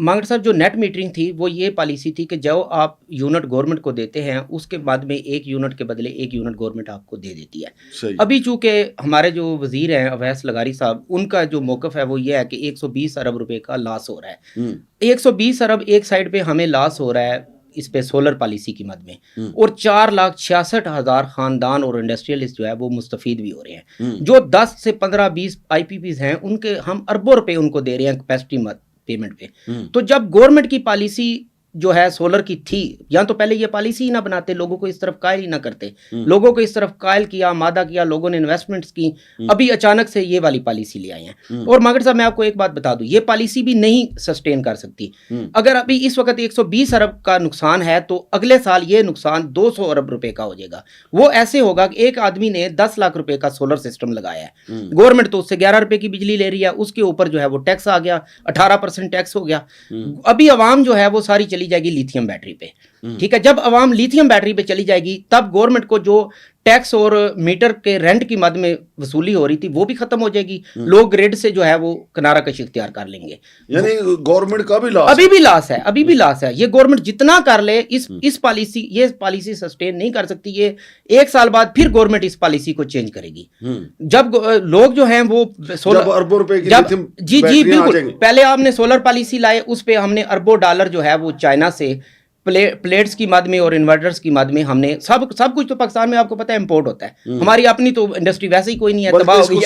مانگڑ صاحب جو net metering تھی وہ یہ پالیسی تھی کہ جو آپ یونٹ گورنمنٹ کو دیتے ہیں اس کے بعد میں ایک یونٹ کے بدلے ایک یونٹ گورنمنٹ آپ کو دے دیتی ہے. ابھی چونکہ ہمارے جو وزیر ہیں اویس لغاری صاحب, ان کا جو موقف ہے وہ یہ ہے کہ 120 ارب روپے کا لاس ہو رہا ہے. 120 ارب ایک سائڈ پہ ہمیں لاس ہو رہا ہے اس پہ سولر پالیسی کی مد میں, اور 4,66,000 خاندان اور انڈسٹریلسٹ جو ہے وہ مستفید بھی ہو رہے ہیں. جو 10 سے 15 20 آئی پی پیز ہیں ان کے ہم اربوں روپے ان کو دے رہے ہیں کیپیسٹی پیمنٹ پہ. تو جب گورنمنٹ کی پالیسی جو ہے سولر کی تھی, یا تو پہلے یہ پالیسی ہی نہ بناتے, لوگوں کو اس طرف قائل ہی نہ کرتے, لوگوں کو اس طرف قائل کیا, آمادہ کیا, لوگوں نے انویسٹمنٹس کی, ابھی اچانک سے یہ والی پالیسی لے آئے ہیں. اور مانگڑ صاحب میں آپ کو ایک بات بتا دوں, یہ پالیسی بھی نہیں سسٹین کر سکتی. اگر ابھی اس وقت 120 ارب کا نقصان ہے تو اگلے سال یہ نقصان 200 ارب روپے کا ہو جائے گا. وہ ایسے ہوگا کہ ایک آدمی نے 10 لاکھ روپے کا سولر سسٹم لگایا ہے, گورنمنٹ تو اس سے 11 روپے کی بجلی لے رہی ہے, اس کے اوپر جو ہے وہ ٹیکس آ گیا, 18% ٹیکس ہو گیا. ابھی عوام جو ہے وہ ساری چلی جائے گی لیتھیم بیٹری پہ. ٹھیک ہے, جب عوام لیتھیم بیٹری پہ چلی جائے گی تب گورنمنٹ کو جو ٹیکس اور میٹر کے رینٹ کی مد میں وصولی ہو رہی تھی وہ بھی ختم ہو جائے گی. لوگ گریڈ سے جو ہے وہ کنارہ کش اختیار کر لیں گے. یعنی گورنمنٹ کا بھی لاس ابھی بھی لاس ہے, ابھی بھی لاس ہے. یہ گورنمنٹ جتنا کر لے اس پالیسی, یہ پالیسی سسٹین نہیں کر سکتی. یہ ایک سال بعد پھر گورنمنٹ اس پالیسی کو چینج کرے گی جب لوگ جو ہیں وہ اربوں روپے کی جی بالکل. پہلے آپ نے سولر پالیسی لائے, اس پہ ہم نے اربوں ڈالر جو ہے وہ چائنا سے پلیٹس کی مد میں اور انورٹرز کی مد میں ہم نے سب کچھ تو پاکستان میں آپ کو پتہ ہے امپورٹ ہوتا ہے. ہماری اپنی تو انڈسٹری ویسے ہی کوئی نہیں ہے, تباہ ہو گئی.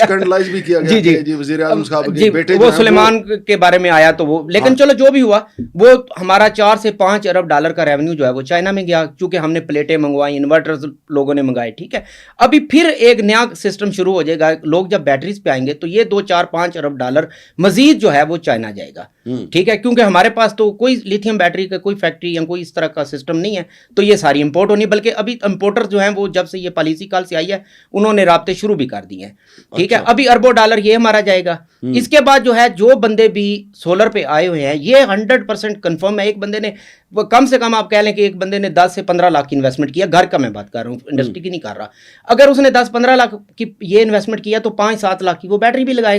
جی وہ سلیمان کے بارے میں آیا تو وہ, لیکن چلو جو بھی ہوا وہ ہمارا 4 سے 5 ارب ڈالر کا ریونیو جو ہے وہ چائنا میں گیا, چونکہ ہم نے پلیٹیں منگوائی, انورٹرز لوگوں نے منگائے. ٹھیک ہے, ابھی پھر ایک نیا سسٹم شروع ہو جائے گا. لوگ جب بیٹریز پہ آئیں گے تو یہ 2 4 5 ارب ڈالر مزید جو ہے وہ چائنا جائے گا. ٹھیک ہے, کیونکہ ہمارے پاس تو کوئی لیتھیم بیٹری کا کوئی فیکٹری یا کوئی اس طرح کا سسٹم نہیں ہے, تو یہ ساری امپورٹ ہونی. بلکہ ابھی امپورٹر جو ہیں وہ جب سے یہ پالیسی کال سے آئی ہے انہوں نے رابطے شروع بھی کر دیے ہیں. ٹھیک ہے, ابھی اربوں ڈالر یہ ہمارا جائے گا. اس کے بعد جو ہے جو بندے بھی سولر پہ آئے ہوئے ہیں یہ 100% کنفرم ہے. ایک بندے نے کم سے کم آپ کہہ لیں کہ ایک بندے نے 10 سے 15 لاکھ کی انویسٹمنٹ کیا, گھر کا میں بات کر رہا ہوں, انڈسٹری کی نہیں کر رہا. اگر اس نے 10-15 لاکھ کی یہ انویسٹمنٹ کیا تو 5-7 لاکھ کی وہ بیٹری بھی لگائے گا.